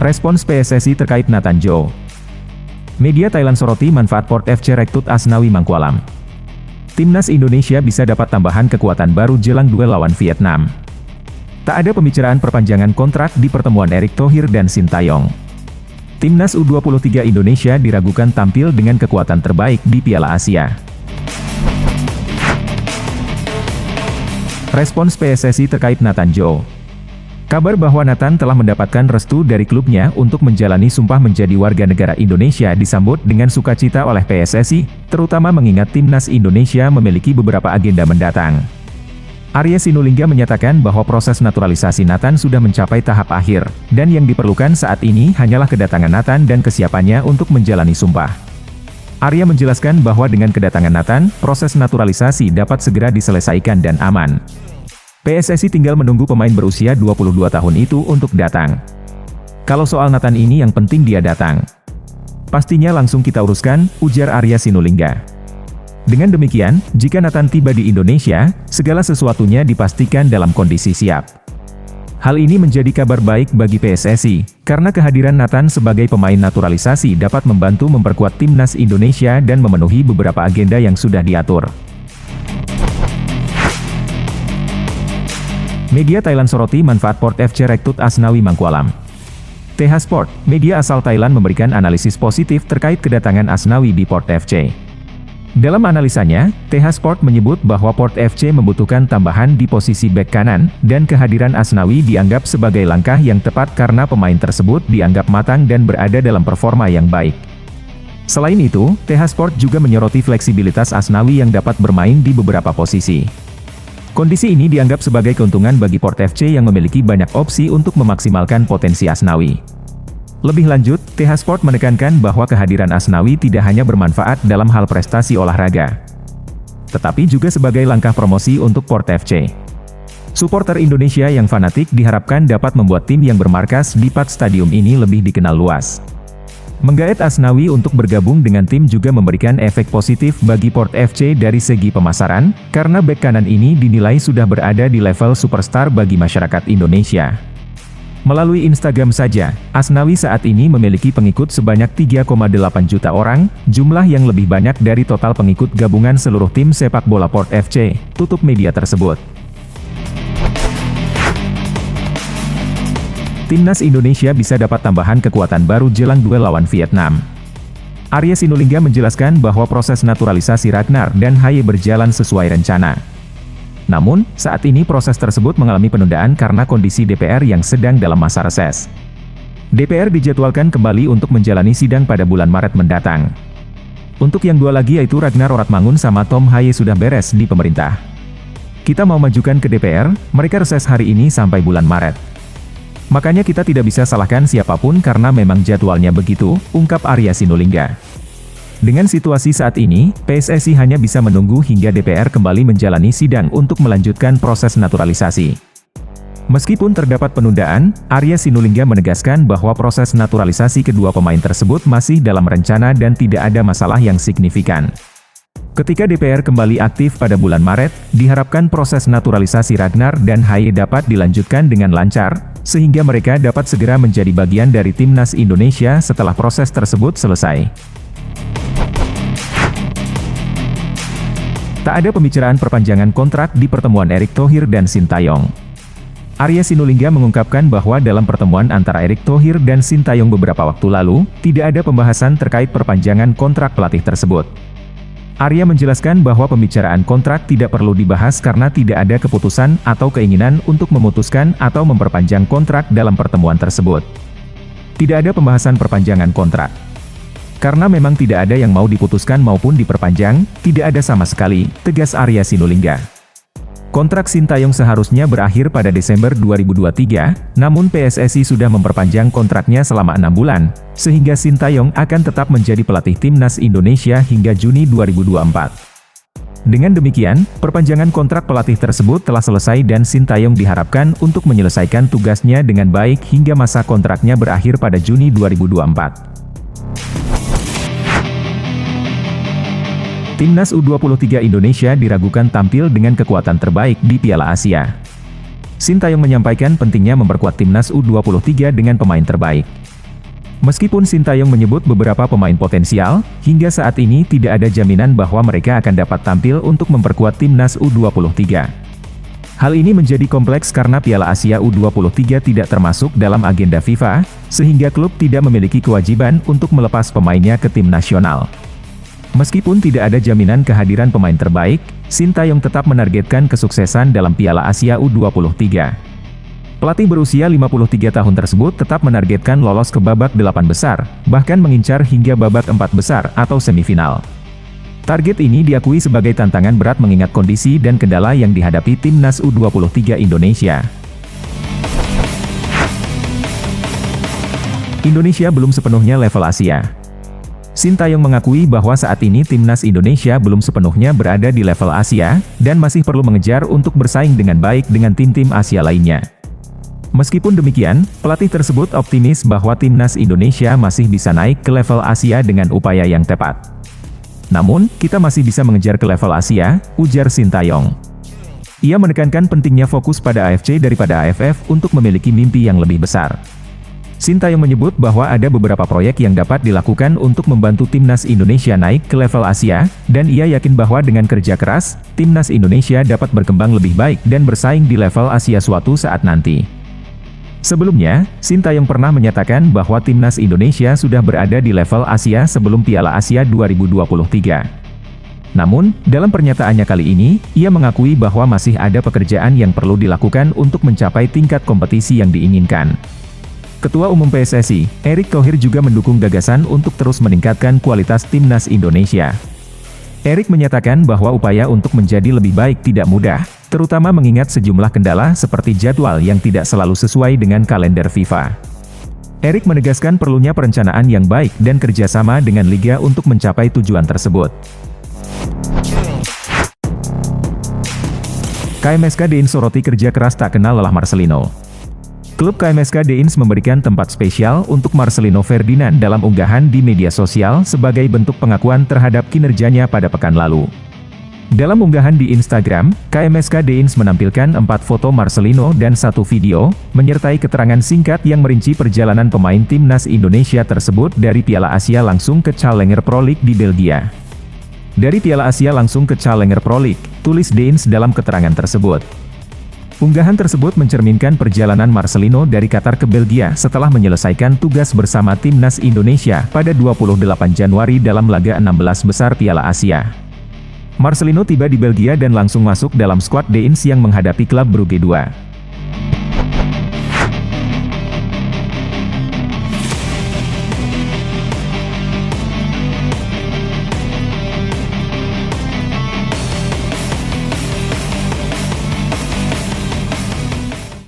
Respons PSSI terkait Nathan Joe. Media Thailand soroti manfaat Port FC rekrut Asnawi Mangkualam. Timnas Indonesia bisa dapat tambahan kekuatan baru jelang duel lawan Vietnam. Tak ada pembicaraan perpanjangan kontrak di pertemuan Erick Thohir dan Sintayong. Timnas U23 Indonesia diragukan tampil dengan kekuatan terbaik di Piala Asia. Respons PSSI terkait Nathan Joe. Kabar bahwa Nathan telah mendapatkan restu dari klubnya untuk menjalani sumpah menjadi warga negara Indonesia disambut dengan sukacita oleh PSSI, terutama mengingat Timnas Indonesia memiliki beberapa agenda mendatang. Arya Sinulinga menyatakan bahwa proses naturalisasi Nathan sudah mencapai tahap akhir, dan yang diperlukan saat ini hanyalah kedatangan Nathan dan kesiapannya untuk menjalani sumpah. Arya menjelaskan bahwa dengan kedatangan Nathan, proses naturalisasi dapat segera diselesaikan dan aman. PSSI tinggal menunggu pemain berusia 22 tahun itu untuk datang. Kalau soal Nathan ini yang penting dia datang. Pastinya langsung kita uruskan, ujar Arya Sinulinga. Dengan demikian, jika Nathan tiba di Indonesia, segala sesuatunya dipastikan dalam kondisi siap. Hal ini menjadi kabar baik bagi PSSI, karena kehadiran Nathan sebagai pemain naturalisasi dapat membantu memperkuat Timnas Indonesia dan memenuhi beberapa agenda yang sudah diatur. Media Thailand soroti manfaat Port FC rekrut Asnawi Mangkualam. TH Sport, media asal Thailand memberikan analisis positif terkait kedatangan Asnawi di Port FC. Dalam analisanya, TH Sport menyebut bahwa Port FC membutuhkan tambahan di posisi bek kanan, dan kehadiran Asnawi dianggap sebagai langkah yang tepat karena pemain tersebut dianggap matang dan berada dalam performa yang baik. Selain itu, TH Sport juga menyoroti fleksibilitas Asnawi yang dapat bermain di beberapa posisi. Kondisi ini dianggap sebagai keuntungan bagi Port FC yang memiliki banyak opsi untuk memaksimalkan potensi Asnawi. Lebih lanjut, TH Sport menekankan bahwa kehadiran Asnawi tidak hanya bermanfaat dalam hal prestasi olahraga, tetapi juga sebagai langkah promosi untuk Port FC. Supporter Indonesia yang fanatik diharapkan dapat membuat tim yang bermarkas di Pat Stadium ini lebih dikenal luas. Menggaet Asnawi untuk bergabung dengan tim juga memberikan efek positif bagi Port FC dari segi pemasaran, karena bek kanan ini dinilai sudah berada di level superstar bagi masyarakat Indonesia. Melalui Instagram saja, Asnawi saat ini memiliki pengikut sebanyak 3,8 juta orang, jumlah yang lebih banyak dari total pengikut gabungan seluruh tim sepak bola Port FC, tutup media tersebut. Timnas Indonesia bisa dapat tambahan kekuatan baru jelang duel lawan Vietnam. Arya Sinulinga menjelaskan bahwa proses naturalisasi Ragnar dan Haye berjalan sesuai rencana. Namun, saat ini proses tersebut mengalami penundaan karena kondisi DPR yang sedang dalam masa reses. DPR dijadwalkan kembali untuk menjalani sidang pada bulan Maret mendatang. Untuk yang dua lagi yaitu Ragnar Oratmangun sama Tom Haye sudah beres di pemerintah. Kita mau majukan ke DPR, mereka reses hari ini sampai bulan Maret. Makanya kita tidak bisa salahkan siapapun karena memang jadwalnya begitu, ungkap Arya Sinulinga. Dengan situasi saat ini, PSSI hanya bisa menunggu hingga DPR kembali menjalani sidang untuk melanjutkan proses naturalisasi. Meskipun terdapat penundaan, Arya Sinulinga menegaskan bahwa proses naturalisasi kedua pemain tersebut masih dalam rencana dan tidak ada masalah yang signifikan. Ketika DPR kembali aktif pada bulan Maret, diharapkan proses naturalisasi Ragnar dan Haye dapat dilanjutkan dengan lancar, sehingga mereka dapat segera menjadi bagian dari Timnas Indonesia setelah proses tersebut selesai. Tak ada pembicaraan perpanjangan kontrak di pertemuan Erick Thohir dan Sintayong. Arya Sinulinga mengungkapkan bahwa dalam pertemuan antara Erick Thohir dan Sintayong beberapa waktu lalu, tidak ada pembahasan terkait perpanjangan kontrak pelatih tersebut. Arya menjelaskan bahwa pembicaraan kontrak tidak perlu dibahas karena tidak ada keputusan atau keinginan untuk memutuskan atau memperpanjang kontrak dalam pertemuan tersebut. Tidak ada pembahasan perpanjangan kontrak. Karena memang tidak ada yang mau diputuskan maupun diperpanjang, tidak ada sama sekali, tegas Arya Sinulinga. Kontrak Sintayong seharusnya berakhir pada Desember 2023, namun PSSI sudah memperpanjang kontraknya selama 6 bulan, sehingga Sintayong akan tetap menjadi pelatih Timnas Indonesia hingga Juni 2024. Dengan demikian, perpanjangan kontrak pelatih tersebut telah selesai dan Sintayong diharapkan untuk menyelesaikan tugasnya dengan baik hingga masa kontraknya berakhir pada Juni 2024. Timnas U23 Indonesia diragukan tampil dengan kekuatan terbaik di Piala Asia. Sintayong menyampaikan pentingnya memperkuat Timnas U23 dengan pemain terbaik. Meskipun Sintayong menyebut beberapa pemain potensial, hingga saat ini tidak ada jaminan bahwa mereka akan dapat tampil untuk memperkuat timnas U23. Hal ini menjadi kompleks karena Piala Asia U23 tidak termasuk dalam agenda FIFA, sehingga klub tidak memiliki kewajiban untuk melepas pemainnya ke tim nasional. Meskipun tidak ada jaminan kehadiran pemain terbaik, Sintayong tetap menargetkan kesuksesan dalam Piala Asia U23. Pelatih berusia 53 tahun tersebut tetap menargetkan lolos ke babak 8 besar, bahkan mengincar hingga babak 4 besar atau semifinal. Target ini diakui sebagai tantangan berat mengingat kondisi dan kendala yang dihadapi timnas U23 Indonesia. Indonesia belum sepenuhnya level Asia. Sintayong mengakui bahwa saat ini timnas Indonesia belum sepenuhnya berada di level Asia, dan masih perlu mengejar untuk bersaing dengan baik dengan tim-tim Asia lainnya. Meskipun demikian, pelatih tersebut optimis bahwa timnas Indonesia masih bisa naik ke level Asia dengan upaya yang tepat. Namun, kita masih bisa mengejar ke level Asia, ujar Sintayong. Ia menekankan pentingnya fokus pada AFC daripada AFF untuk memiliki mimpi yang lebih besar. Sintayong menyebut bahwa ada beberapa proyek yang dapat dilakukan untuk membantu timnas Indonesia naik ke level Asia, dan ia yakin bahwa dengan kerja keras, timnas Indonesia dapat berkembang lebih baik dan bersaing di level Asia suatu saat nanti. Sebelumnya, Sintayong pernah menyatakan bahwa timnas Indonesia sudah berada di level Asia sebelum Piala Asia 2023. Namun, dalam pernyataannya kali ini, ia mengakui bahwa masih ada pekerjaan yang perlu dilakukan untuk mencapai tingkat kompetisi yang diinginkan. Ketua Umum PSSI, Erick Thohir juga mendukung gagasan untuk terus meningkatkan kualitas timnas Indonesia. Erick menyatakan bahwa upaya untuk menjadi lebih baik tidak mudah, terutama mengingat sejumlah kendala seperti jadwal yang tidak selalu sesuai dengan kalender FIFA. Erick menegaskan perlunya perencanaan yang baik dan kerjasama dengan liga untuk mencapai tujuan tersebut. KMSK Deins soroti kerja keras tak kenal lelah Marcelino. Klub KMSK Deins memberikan tempat spesial untuk Marcelino Ferdinand dalam unggahan di media sosial sebagai bentuk pengakuan terhadap kinerjanya pada pekan lalu. Dalam unggahan di Instagram, KMSK Deins menampilkan 4 foto Marcelino dan 1 video, menyertai keterangan singkat yang merinci perjalanan pemain timnas Indonesia tersebut dari Piala Asia langsung ke Challenger Pro League di Belgia. Dari Piala Asia langsung ke Challenger Pro League, tulis Deins dalam keterangan tersebut. Unggahan tersebut mencerminkan perjalanan Marcelino dari Qatar ke Belgia setelah menyelesaikan tugas bersama timnas Indonesia pada 28 Januari dalam laga 16 besar Piala Asia. Marcelino tiba di Belgia dan langsung masuk dalam skuad Deins yang menghadapi klub Brugge 2.